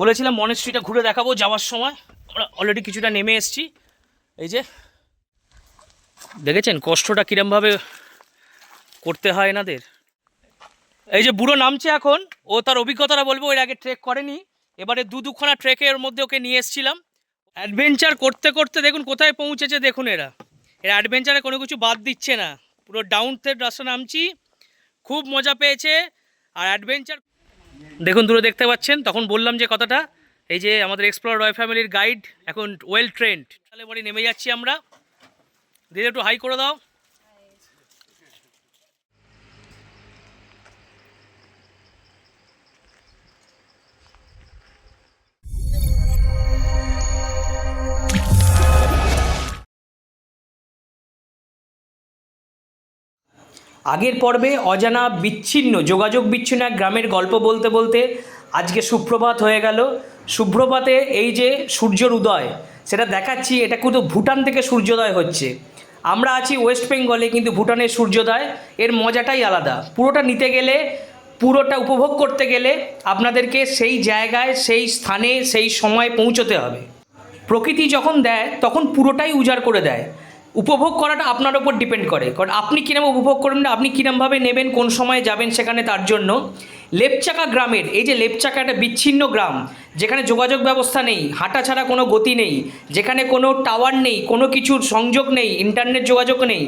বলেছিলাম মনেস্ট্রিটা ঘুরে দেখাবো যাওয়ার সময়। আমরা অলরেডি কিছুটা নেমে এসেছি। এই যে দেখেছেন কষ্টটা কিরমভাবে করতে হয় এনাদের। এই যে বুড়ো নামছে এখন, ও তার অভিজ্ঞতাটা বলবো। এর আগে ট্রেক করেনি, এবারে দুখানা ট্রেকের মধ্যে ওকে নিয়ে এসেছিলাম। অ্যাডভেঞ্চার করতে করতে দেখুন কোথায় পৌঁছেছে। দেখুন এরা অ্যাডভেঞ্চারে কোনো কিছু বাদ দিচ্ছে না। পুরো ডাউন থেকে রাস্তা নামছি, খুব মজা পেয়েছে। আর অ্যাডভেঞ্চার দেখুন দূরে দেখতে পাচ্ছেন। তখন বললাম যে কথাটা, এই যে আমাদের এক্সপ্লোরার রয় ফ্যামিলির গাইড এখন ওয়েল ট্রেন্ড। তাহলে বাড়ি নেমে যাচ্ছি আমরা। দিদি একটু হাই করে দাও। আগের পর্বে অজানা বিচ্ছিন্ন যোগাযোগ বিচ্ছিন্ন এক গ্রামের গল্প বলতে বলতে আজকে সুপ্রভাত হয়ে গেল। সুপ্রভাতে এই যে সূর্যের উদয় সেটা দেখাচ্ছি। এটা কিন্তু ভুটান থেকে সূর্যোদয় হচ্ছে। আমরা আছি ওয়েস্ট বেঙ্গলে, কিন্তু ভুটানের সূর্যোদয় এর মজাটাই আলাদা। পুরোটা নিতে গেলে, পুরোটা উপভোগ করতে গেলে আপনাদেরকে সেই জায়গায়, সেই স্থানে, সেই সময় পৌঁছতে হবে। প্রকৃতি যখন দেয় তখন পুরোটাই উজাড় করে দেয়। উপভোগ করাটা আপনার ওপর ডিপেন্ড করে, কারণ আপনি কিরম উপভোগ করবেন, আপনি কীরমভাবে নেবেন, কোন সময়ে যাবেন সেখানে। তার জন্য লেপচাকা গ্রামের, এই যে লেপচাকা একটা বিচ্ছিন্ন গ্রাম, যেখানে যোগাযোগ ব্যবস্থা নেই, হাঁটা ছাড়া কোনো গতি নেই, যেখানে কোনো টাওয়ার নেই, কোনো কিছুর সংযোগ নেই, ইন্টারনেট যোগাযোগ নেই,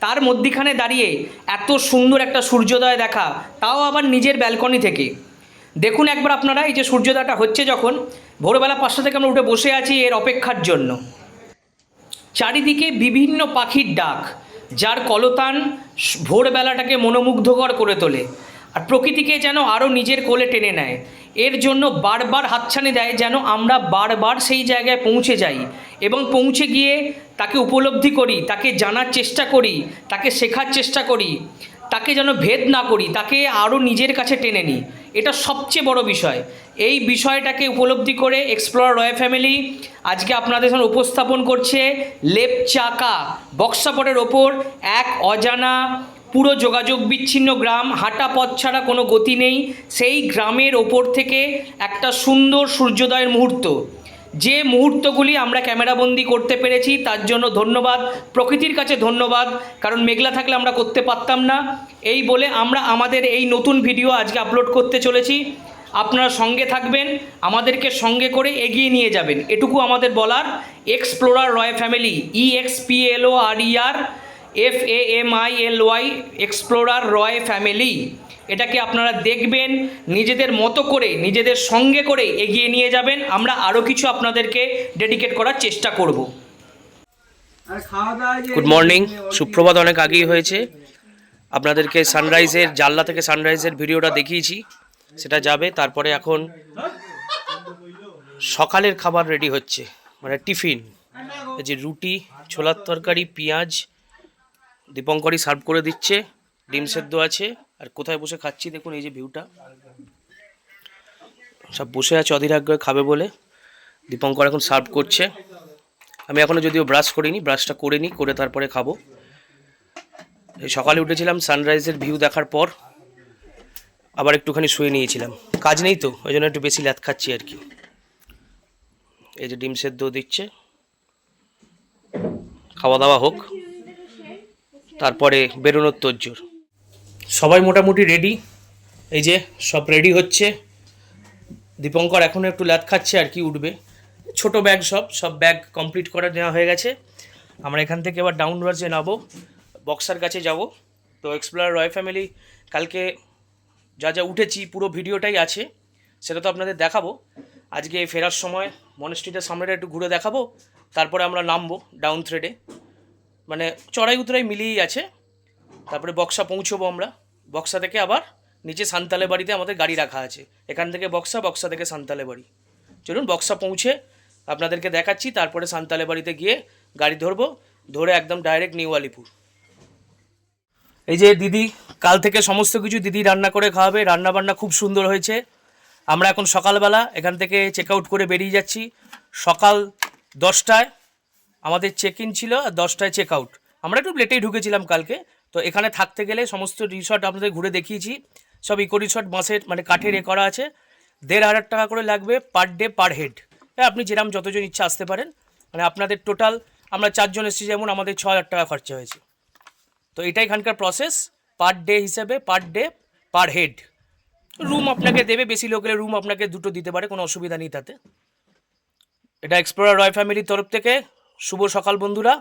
তার মধ্যিখানে দাঁড়িয়ে এত সুন্দর একটা সূর্যোদয় দেখা, তাও আবার নিজের ব্যালকনি থেকে। দেখুন একবার আপনারা, এই যে সূর্যোদয়টা হচ্ছে যখন, ভোরবেলা 5টা থেকে আমরা উঠে বসে আছি এর অপেক্ষার জন্য। চারিদিকে বিভিন্ন পাখির ডাক, যার কলতান ভোরবেলাটাকে মনোমুগ্ধকর করে তোলে আর প্রকৃতিকে যেন আরও নিজের কোলে টেনে নেয়। এর জন্য বারবার হাতছানি দেয় যেন আমরা বারবার সেই জায়গায় পৌঁছে যাই এবং পৌঁছে গিয়ে তাকে উপলব্ধি করি, তাকে জানার চেষ্টা করি, তাকে শেখার চেষ্টা করি, তাকে যেন ভেদ না করি, তাকে আরও নিজের কাছে টেনে নিই। এটা সবচেয়ে বড় বিষয়। এই বিষয়টাকে উপলব্ধি করে এক্সপ্লোরার রয় ফ্যামিলি আজকে আপনাদের সামনে উপস্থাপন করছে লেপচাকা। বক্সাপটের ওপর এক অজানা, পুরো যোগাযোগ বিচ্ছিন্ন গ্রাম, হাঁটা পথ ছাড়া কোনো গতি নেই, সেই গ্রামের ওপর থেকে একটা সুন্দর সূর্যোদয়ের মুহূর্ত। যে মুহূর্তগুলি আমরা ক্যামেরাবন্দি করতে পেরেছি তার জন্য ধন্যবাদ, প্রকৃতির কাছে ধন্যবাদ, কারণ মেঘলা থাকলে আমরা করতে পারতাম না। এই বলে আমরা আমাদের এই নতুন ভিডিও আজকে আপলোড করতে চলেছি। আপনারা সঙ্গে থাকবেন, আমাদেরকে সঙ্গে করে এগিয়ে নিয়ে যাবেন, এটুকু আমাদের বলার। এক্সপ্লোরার রয় ফ্যামিলি, EXPLORER FAMILY, এক্সপ্লোরার রয় ফ্যামিলি, এটাকে আপনারা দেখবেন, নিজেদের মতো করে, নিজেদের সঙ্গে করে এগিয়ে নিয়ে যাবেন। আমরা আরও কিছু আপনাদেরকে ডেডিকেট করার চেষ্টা করব। গুড মর্নিং, সুপ্রভাত অনেক আগেই হয়েছে। আপনাদেরকে সানরাইজের, জানলা থেকে সানরাইজের ভিডিওটা দেখিয়েছি, সেটা যাবে। তারপরে এখন সকালের খাবার রেডি হচ্ছে, মানে টিফিন। এই যে রুটি, ছোলার তরকারি, পেঁয়াজ, দীপঙ্করই সার্ভ করে দিচ্ছে, ডিম সেদ্ধ আছে। আর কোথায় বসে খাচ্ছি দেখুন, এই যে ভিউটা, সব বসে আছে অধীর আগ্রহে খাবে বলে। দীপঙ্কর এখন সার্ভ করছে। আমি এখনও যদিও ব্রাশ করিনি, ব্রাশটা করে নিই, করে তারপরে খাবো। এই সকালে উঠেছিলাম সানরাইজের ভিউ দেখার পর, আবার একটুখানি শুয়ে নিয়েছিলাম, কাজ নেই তো, ওই জন্য একটু বেশি ল্যাথ খাচ্ছি আর কি। এই যে ডিম সেদ্ধ দিচ্ছে, খাওয়া দাওয়া হোক, তারপরে বেরোনোর তোড়জোড়। সবাই মোটামুটি রেডি, এই যে সব রেডি হচ্ছে। দীপঙ্কর এখন একটু ল্যাথ খাচ্ছে আর কি, উঠবে। ছোট ব্যাগ, সব ব্যাগ কমপ্লিট করে নেওয়া হয়ে গেছে। আমরা এখান থেকে এবার ডাউন রাজে নামবো, বক্সার কাছে যাব। তো এক্সপ্লোরার রয় ফ্যামিলি কালকে যা যা উঠেছি পুরো ভিডিওটাই আছে, সেটা তো আপনাদের দেখাবো। আজকে ফেরার সময় মনেস্ট্রিটার সামনেটা একটু ঘুরে দেখাবো, তারপরে আমরা নামবো ডাউন থ্রেডে, মানে চড়াই উতরাই মিলিয়েই আছে। তারপরে বক্সা পৌঁছবো আমরা। বক্সা থেকে আবার নিচে সান্তালে বাড়িতে আমাদের গাড়ি রাখা আছে, এখান থেকে বক্সা, বক্সা থেকে সান্তালে বাড়ি। চলুন বক্সা পৌঁছে আপনাদেরকে দেখাচ্ছি, তারপরে সান্তালে বাড়িতে গিয়ে গাড়ি ধরবো, ধরে একদম ডাইরেক্ট নিউ আলিপুর। এই যে দিদি কাল থেকে সমস্ত কিছু দিদি রান্না করে খাওয়াবে, রান্না বান্না খুব সুন্দর হয়েছে। আমরা এখন সকালবেলা এখান থেকে চেক আউট করে বেরিয়ে যাচ্ছি। সকাল 10টায় আমাদের চেক ইন ছিল আর 10টায় চেক আউট। আমরা একটু লেটেই ঢুকেছিলাম কালকে। তো এখানে থাকতে গেলে সমস্ত রিসর্ট আপনাদের ঘুরে দেখিয়েছি, সব ইকো রিসর্ট বাঁশের, মানে কাঠের করা আছে। 1,500 টাকা করে লাগবে পার ডে পার হেড। হ্যাঁ, আপনি যেরকম যতজন ইচ্ছা আসতে পারেন। মানে আপনাদের টোটাল আমরা 4 জন এসেছি, যেমন আমাদের 6,000 টাকা খরচা হয়েছে। তো এটাই এখানকার প্রসেস, পার ডে হিসেবে, per day per head. Room আপনাকে দেবে, বেশি লোকের রুম আপনাকে 2টো দিতে পারে, কোনো অসুবিধা নেই তাতে। এটা এক্সপ্লোরার রয় ফ্যামিলির তরফ থেকে শুভ সকাল বন্ধুরা,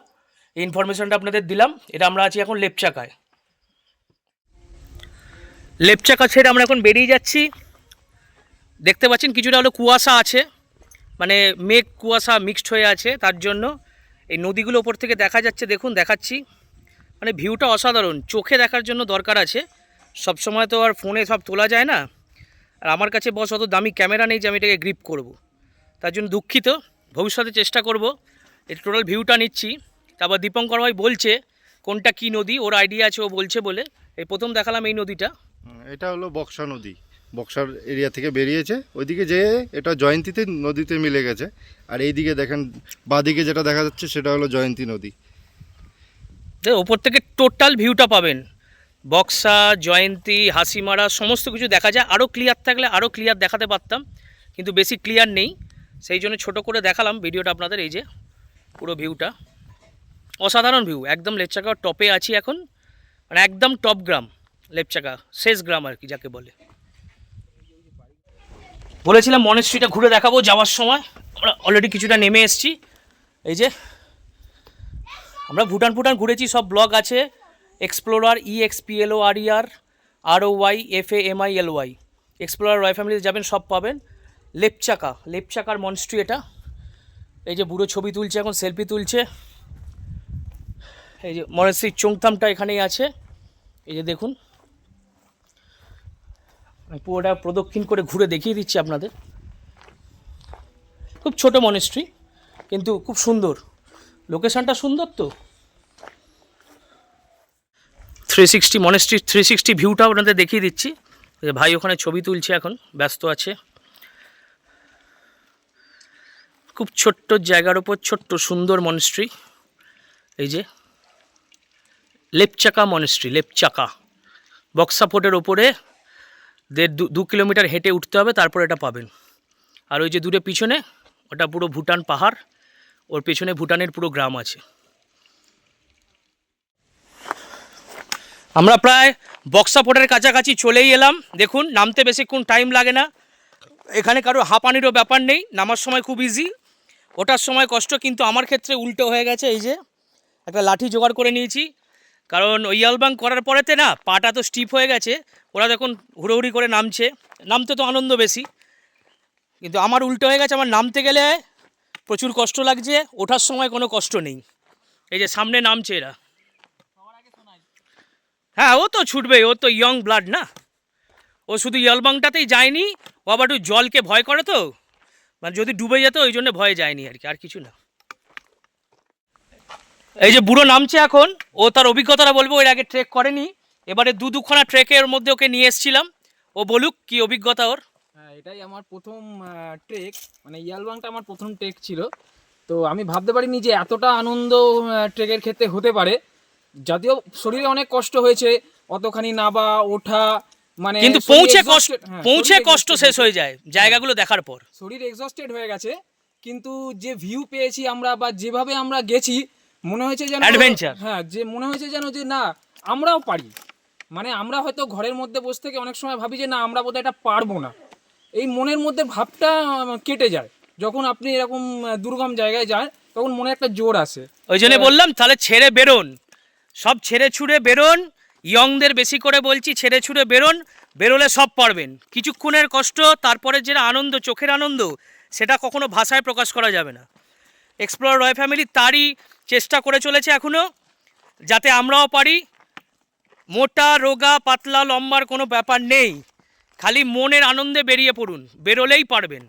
এই ইনফরমেশনটা আপনাদের দিলাম। এটা আমরা আছি এখন লেপচাকায়। লেপচাকা ছেড়ে আমরা এখন বেরিয়ে যাচ্ছি। দেখতে পাচ্ছেন কিছুটা হলো কুয়াশা আছে, মানে মেঘ কুয়াশা মিক্সড হয়ে আছে, তার জন্য এই নদীগুলো ওপর থেকে দেখা যাচ্ছে। দেখুন দেখাচ্ছি, মানে ভিউটা অসাধারণ, চোখে দেখার জন্য দরকার আছে। সব সময় তো আর ফোনে সব তোলা যায় না, আর আমার কাছে বস অত দামি ক্যামেরা নেই যে আমি এটাকে গ্রিপ করব। তার জন্য দুঃখিত, ভবিষ্যতে চেষ্টা করব। এই টোটাল ভিউটা নিচ্ছি। তারপর দীপঙ্কর ভাই বলছে কোনটা কি নদী, ওর আইডিয়া আছে, ও বলছে বলে এই প্রথম দেখালাম এই নদীটা। এটা হলো বক্সা নদী, বক্সার এরিয়া থেকে বেরিয়েছে, ওইদিকে যেয়ে এটা জয়ন্তীতে নদীতে মিলে গেছে। আর এইদিকে দেখেন বাঁদিকে যেটা দেখা যাচ্ছে সেটা হলো জয়ন্তী নদী। ওপর থেকে টোটাল ভিউটা পাবেন, বক্সা, জয়ন্তী, হাসিমারা সমস্ত কিছু দেখা যায়। আরও ক্লিয়ার থাকলে আরও ক্লিয়ার দেখাতে পারতাম, কিন্তু বেশি ক্লিয়ার নেই, সেই জন্য ছোটো করে দেখালাম ভিডিওটা আপনাদের। এই যে পুরো ভিউটা অসাধারণ ভিউ, একদম লেপচাকা টপে আছি এখন, মানে একদম টপ গ্রাম, লেপচাকা শেষ গ্রাম আর কি যাকে বলে। বলেছিলাম মনেস্ট্রিটা ঘুরে দেখাবো যাওয়ার সময়, আমরা অলরেডি কিছুটা নেমে এসেছি। এই যে আমরা ভুটান ঘুরেছি, সব ব্লগ আছে, এক্সপ্লোরার EXPLORER ROYFAMILY, এক্সপ্লোরার রয় ফ্যামিলিতে যাবেন সব পাবেন। লেপচাকার মনস্ট্রি এটা। এই যে বুড়ো ছবি তুলছে, এখন সেলফি তুলছে। এই যে মনেস্ট্রির চোংথামটা এখানেই আছে, এই যে দেখুন। আমি পুরোটা প্রদক্ষিণ করে ঘুরে দেখিয়ে দিচ্ছি আপনাদের। খুব ছোট মনেস্ট্রি, কিন্তু খুব সুন্দর, লোকেশানটা সুন্দর। তো 360 মনেস্ট্রির 360 ভিউটা আপনাদের দেখিয়ে দিচ্ছি। ভাই ওখানে ছবি তুলছে, এখন ব্যস্ত আছে। খুব ছোট্ট জায়গার ওপর ছোট্ট সুন্দর মনেস্ট্রি। এই যে লেপচাকা মনেস্ট্রি, লেপচাকা বক্সা ফোর্টের ওপরে 1.5-2 কিলোমিটার হেঁটে উঠতে হবে, তারপর এটা পাবেন। আর ওই যে দূরে পিছনে ওটা পুরো ভুটান পাহাড়, ওর পেছনে ভুটানের পুরো গ্রাম আছে। আমরা প্রায় বক্সা ফোর্টের কাছাকাছি চলেই এলাম। দেখুন নামতে বেশিক্ষণ টাইম লাগে না, এখানে কারো হাঁপানিরও ব্যাপার নেই, নামার সময় খুব ইজি, ওঠার সময় কষ্ট। কিন্তু আমার ক্ষেত্রে উল্টো হয়ে গেছে। এই যে একটা লাঠি জোগাড় করে নিয়েছি, কারণ ওই ইয়ালবাং করার পরেতে না পাটা তো স্টিপ হয়ে গেছে। ওরা যখন হুড়োহুড়ি করে নামছে, নামতে তো আনন্দ বেশি, কিন্তু আমার উল্টো হয়ে গেছে। আমার নামতে গেলে প্রচুর কষ্ট লাগছে, ওঠার সময় কোনো কষ্ট নেই। এই যে সামনে নামছে এরা, হ্যাঁ ও তো ছুটবেই, ও তো ইয়ং ব্লাড না, ও শুধু ইয়ালবাংটাতেই যায়নি, ও আবার একটু জলকে ভয় করে, তো মানে যদি ডুবে যেত ওই জন্য ভয়ে যায়নি আর কি, আর কিছু না। এই যে বুড়ো নামছে এখন, ও তার অভিজ্ঞতাটা বলবো, এর আগে ট্রেক করেনি, এবারে দুখানা ট্রেকের মধ্যে ওকে নিয়ে এসেছিলাম, ও বলুক কি অভিজ্ঞতা ওর। হ্যাঁ, এটাই আমার প্রথম ট্রেক, মানে ইয়ালবাংটা আমার প্রথম ট্রেক ছিল। তো আমি ভাবতে পারিনি যে এতটা আনন্দ ট্রেকের ক্ষেত্রে হতে পারে। যদিও শরীরে অনেক কষ্ট হয়েছে, অতখানি নাবা ওঠা, মানে কিন্তু পৌঁছে কষ্ট শেষ হয়ে যায় জায়গাগুলো দেখার পর, শরীর এক্সস্টেড হয়ে গেছে। কিন্তু যে ভিউ পেয়েছি আমরা, বা যেভাবে আমরা গেছি, মনে হয়েছে যেন অ্যাডভেঞ্চার। হ্যাঁ, যে মনে হয়েছে যেন যে না আমরাও পারি। মানে আমরা হয়তো ঘরের মধ্যে বসে থেকে অনেক সময় ভাবি যে না আমরা বোধহয় এটা পারবো না, এই মনের মধ্যে ভাবটা কেটে যায়। যখন আপনি এরকম দুর্গম জায়গায় যান, তখন মনে একটা জোর আসে। ওই জন্য বললাম তাহলে ছেড়ে বেরোন, সব ছেড়ে ছুড়ে বেরোন। ইয়ংদের বেশি করে বলছি, ছেড়ে ছুড়ে বেরোন, বেরোলে সব পারবেন। কিছুক্ষণের কষ্ট, তারপরে যেটা আনন্দ, চোখের আনন্দ, সেটা কখনো ভাষায় প্রকাশ করা যাবে না। এক্সপ্লোরার রয় ফ্যামিলি তারই চেষ্টা করে চলেছে এখনও, যাতে আমরাও পারি। মোটা রোগা পাতলা লম্বার কোনো ব্যাপার নেই, খালি মনের আনন্দে বেরিয়ে পড়ুন, বেরোলেই পারবেন।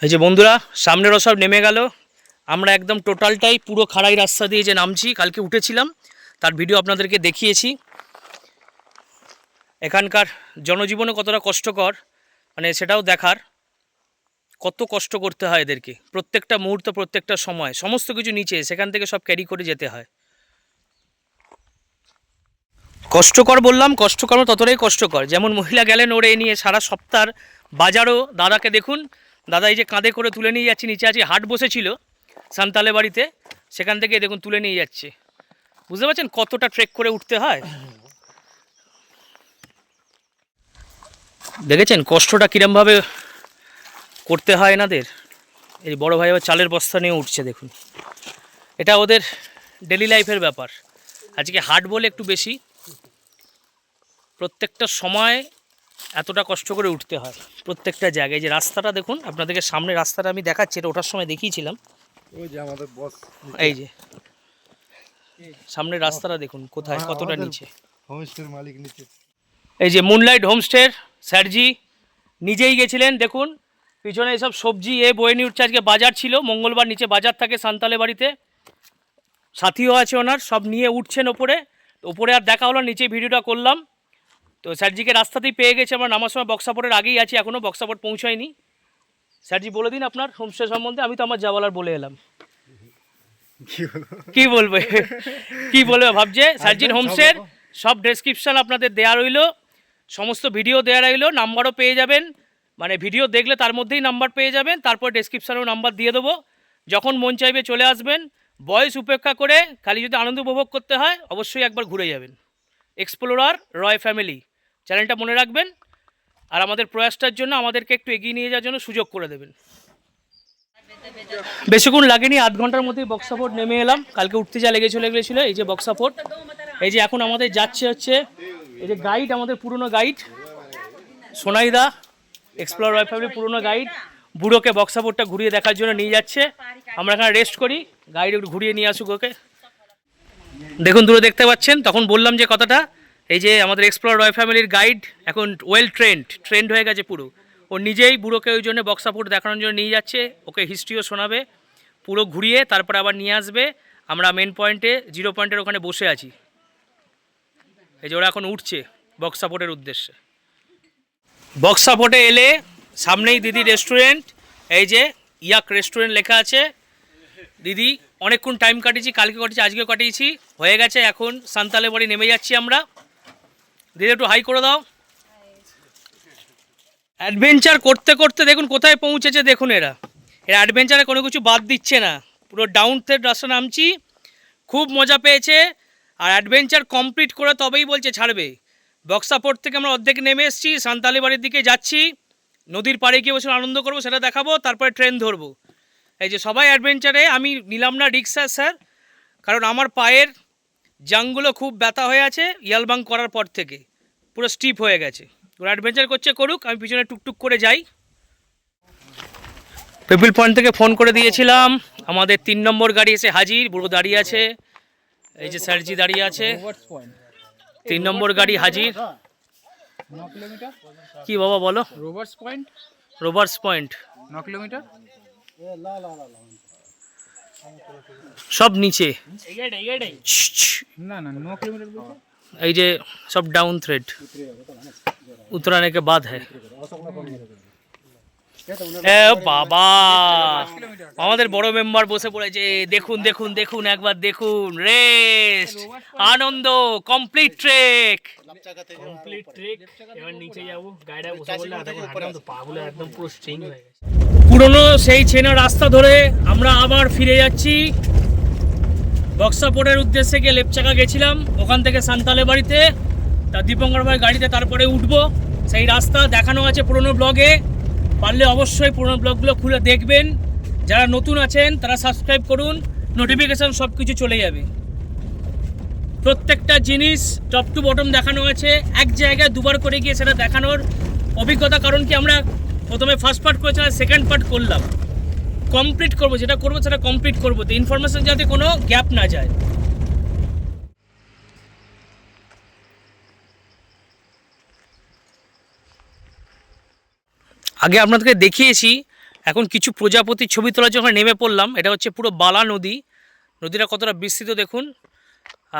এই যে বন্ধুরা সামনেরও সব নেমে গেল, আমরা একদম টোটালটাই পুরো খাড়াই রাস্তা দিয়ে যে নামছি, কালকে উঠেছিলাম, তার ভিডিও আপনাদেরকে দেখিয়েছি। এখানকার জনজীবনে কতটা কষ্টকর, মানে সেটাও দেখার, কত কষ্ট করতে হয় এদেরকে, প্রত্যেকটা মুহূর্ত, প্রত্যেকটা সময়, সমস্ত কিছু নিচে, সেখান থেকে সব ক্যারি করে যেতে হয়। কষ্টকর বললাম, কষ্টকর ততটাই কষ্টকর। যেমন মহিলা গেলেন ওরে নিয়ে সারা সপ্তাহ বাজারও, দাদাকে দেখুন, দাদা এই যে কাঁধে করে তুলে নিয়ে যাচ্ছে, নিচে আছে হাট বসেছিল সান্তালে বাড়িতে, সেখান থেকে দেখুন তুলে নিয়ে যাচ্ছে। বুঝতে পারছেন কতটা ট্রেক করে উঠতে হয়? দেখেছেন কষ্টটা কিরমভাবে করতে হয় এনাদের। এই বড় ভাই আবার চালের বস্তা নিয়ে উঠছে দেখুন, এটা ওদের ডেলি লাইফের ব্যাপার। আজকে হাট বলে একটু বেশি, প্রত্যেকটা সময় এতটা কষ্ট করে উঠতে হয় প্রত্যেকটা জায়গায়। যে রাস্তাটা দেখুন, আপনাদেরকে সামনে রাস্তাটা আমি দেখাচ্ছি, এটা ওঠার সময় দেখিয়েছিলাম। ওই যে আমাদের বস, এই যে সামনের রাস্তাটা দেখুন কোথায়, কতটা নিচে। হোমস্টের মালিক নিচে। এই যে মুনলাইট হোমস্টের স্যারজি নিজেই গেছিলেন, দেখুন পিছনে এইসব সবজি বয়ে নিয়ে উঠছে। আজকে বাজার ছিল, মঙ্গলবার নিচে বাজার থাকে সান্তালে বাড়িতে, সাথীও আছে ওনার, সব নিয়ে উঠছেন ওপরে। ওপরে আর দেখা হলো, নিচে ভিডিওটা করলাম। তো স্যারজিকে রাস্তাতেই পেয়ে গেছে, আমরা নামার সময় বক্সাপোর্টের আগেই আছি, এখনও বক্সাপোর্ট পৌঁছায়নি। স্যারজি বলে দিন আপনার হোমস্টে সম্বন্ধে, আমি তো আমার যাওয়ালার বলে এলাম। কি বলবে কি বলবে ভাবছে। স্যারজির হোমস্টের সব ডেসক্রিপশান আপনাদের দেওয়া রইলো, সমস্ত ভিডিও দেওয়া রইলো, নাম্বারও পেয়ে যাবেন, মানে ভিডিও দেখলে তার মধ্যেই নাম্বার পেয়ে যাবেন, তারপর ডেসক্রিপশানেও নাম্বার দিয়ে দেবো। যখন মন চাইবে চলে আসবেন, বয়স উপেক্ষা করে, খালি যদি আনন্দ উপভোগ করতে হয় অবশ্যই একবার ঘুরে যাবেন। এক্সপ্লোরার রয় ফ্যামিলি চ্যানেলটা মনে রাখবেন, আর আমাদের প্রয়াসটার জন্য আমাদেরকে একটু এগিয়ে নিয়ে যাওয়ার জন্য সুযোগ করে দেবেন। বেশিক্ষণ লাগেনি, আধ ঘন্টার মধ্যেই বক্সাপোর্ট নেমে এলাম। কালকে উঠতে যা লেগেছিল, এই যে বক্সাপোর্ট। এই যে এখন আমাদের যাচ্ছে হচ্ছে এই যে গাইড, আমাদের পুরনো গাইড সোনাইদা, এক্সপ্লোর রয় ফ্যামিলি পুরনো গাইড, বুড়োকে বক্সাপোর্টটা ঘুরিয়ে দেখার জন্য নিয়ে যাচ্ছে। আমরা এখানে রেস্ট করি, গাইড একটু ঘুরিয়ে নিয়ে আসুক ওকে। দেখুন দূরে দেখতে পাচ্ছেন, তখন বললাম যে কথাটা, এই যে আমাদের এক্সপ্লোর রয় ফ্যামিলির গাইড এখন ওয়েল ট্রেন্ড হয়ে গেছে পুরো। ও নিজেই বুড়োকে ওই জন্য বক্সাপোর্ট দেখানোর জন্য নিয়ে যাচ্ছে, ওকে হিস্ট্রিও শোনাবে পুরো ঘুরিয়ে, তারপরে আবার নিয়ে আসবে। আমরা মেন পয়েন্টে 0 পয়েন্টের ওখানে বসে আছি। এই যে ওরা এখন উঠছে বক্সাপোর্টের উদ্দেশ্যে। বক্সাপোর্টে এলে সামনেই দিদি রেস্টুরেন্ট, এই যে ইয়াক রেস্টুরেন্ট লেখা আছে। দিদি অনেকক্ষণ টাইম কাটিয়েছি, কালকে কাটিয়েছি, আজকেও কাটিয়েছি, হয়ে গেছে। এখন সান্তালে বাড়ি নেমে যাচ্ছি আমরা। দিদি একটু হাই করে দাও। অ্যাডভেঞ্চার করতে করতে দেখুন কোথায় পৌঁছেছে, দেখুন এরা অ্যাডভেঞ্চারে কোনো কিছু বাদ দিচ্ছে না, পুরো ডাউন থেকে রাস্তা নামছি, খুব মজা পেয়েছে। আর অ্যাডভেঞ্চার কমপ্লিট করে তবেই বলছে ছাড়বে। বক্সাপোর্ট থেকে আমরা অর্ধেক নেমে এসেছি, সান্তালি বাড়ির দিকে যাচ্ছি, নদীর পাড়ে গিয়ে বসে আনন্দ করবো, সেটা দেখাবো, তারপরে ট্রেন ধরবো। এই যে সবাই অ্যাডভেঞ্চারে, আমি নিলাম না রিক্সা স্যার, কারণ আমার পায়ের জাংগুলো খুব ব্যথা হয়ে আছে ইয়ালবাং করার পর থেকে, পুরো স্টিপ হয়ে গেছে। ওরা অ্যাডভেঞ্চার করছে করুক, আমি পিছনে টুকটুক করে যাই। পিপল পয়েন্ট থেকে ফোন করে দিয়েছিলাম, আমাদের 3 নম্বর গাড়ি এসে হাজির, বুড়ো দাঁড়িয়ে আছে, এই যে স্যারজি দাঁড়িয়ে আছে, 3 নম্বর গাড়ি হাজির। 9 কিলোমিটার কি বাবা বলো? রোভার্স পয়েন্ট 9 কিলোমিটার সব নিচে, না 9 কিলোমিটার বলতে এই যে সব ডাউন থ্রেড, उतराने के बाद है। এ বাবা, আমাদের বড় মেম্বার বসে পড়েছে, দেখুন দেখুন দেখুন, একবার দেখুন, রেস্ট, আনন্দ, কমপ্লিট ট্রেক। এবার নিচে যাবো, গাড়িটা বসে পড়লে হাঁটলাম তো পাগুলো একদম পুরো স্ট্রিং হয়ে গেছে। পুরনো সেই চেনা রাস্তা ধরে আমরা আবার ফিরে যাচ্ছি বক্সাপোর্টের উদ্দেশ্যে। গিয়ে লেপচাকা গেছিলাম, ওখান থেকে সান্তালে বাড়িতে, তা দীপঙ্কর ভাই গাড়িতে তারপরে উঠবো। সেই রাস্তা দেখানো আছে পুরনো ব্লগে, পারলে অবশ্যই পুরনো ব্লগগুলো খুলে দেখবেন। যারা নতুন আছেন তারা সাবস্ক্রাইব করুন, নোটিফিকেশান সব কিছু চলে যাবে। প্রত্যেকটা জিনিস টপ টু বটম দেখানো আছে, এক জায়গায় দুবার করে গিয়ে সেটা দেখানোর অভিজ্ঞতা। কারণ কি, আমরা প্রথমে ফার্স্ট পার্ট করেছিলাম, সেকেন্ড পার্ট করলাম, কমপ্লিট করবো, যেটা করবো সেটা কমপ্লিট করবো, তো ইনফরমেশান যাতে কোনো গ্যাপ না যায়। আগে আপনাদেরকে দেখিয়েছি, এখন কিছু প্রজাপতির ছবি তোলার যখন নেমে পড়লাম। এটা হচ্ছে পুরো বালা নদী, নদীটা কতটা বিস্তৃত দেখুন।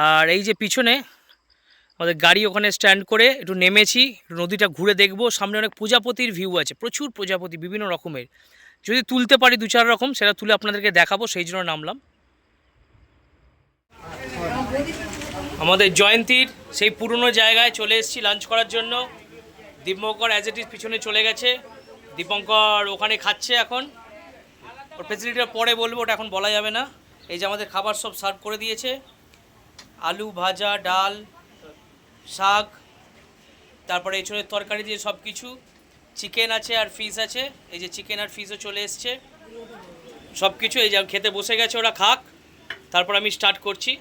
আর এই যে পিছনে আমাদের গাড়ি ওখানে স্ট্যান্ড করে একটু নেমেছি, নদীটা ঘুরে দেখবো। সামনে অনেক প্রজাপতির ভিউ আছে, প্রচুর প্রজাপতি বিভিন্ন রকমের, যদি তুলতে পারি 2-4 রকম, সেটা তুলে আপনাদেরকে দেখাবো, সেই জন্য নামলাম। আমাদের জয়ন্তীর সেই পুরনো জায়গায় চলে এসেছি লাঞ্চ করার জন্য। দীপঙ্কর অ্যাজ ইট ইজ পিছনে চলে গেছে, দীপঙ্কর ওখানে খাচ্ছে এখন। ওর ফেসিলিটিটা পরে বলবো, ওটা এখন বলা যাবে না। এই যে আমাদের খাবার সব সার্ভ করে দিয়েছে, আলু ভাজা, ডাল, শাক, তারপরে এঁচড়ের তরকারি দিয়ে সব কিছু, চিকেন আছে আর ফিশ আছে। এই যে চিকেন আর ফিশও চলে এসছে সব কিছু। এই যে খেতে বসে গেছে ওরা, খাক, তারপর আমি স্টার্ট করছি।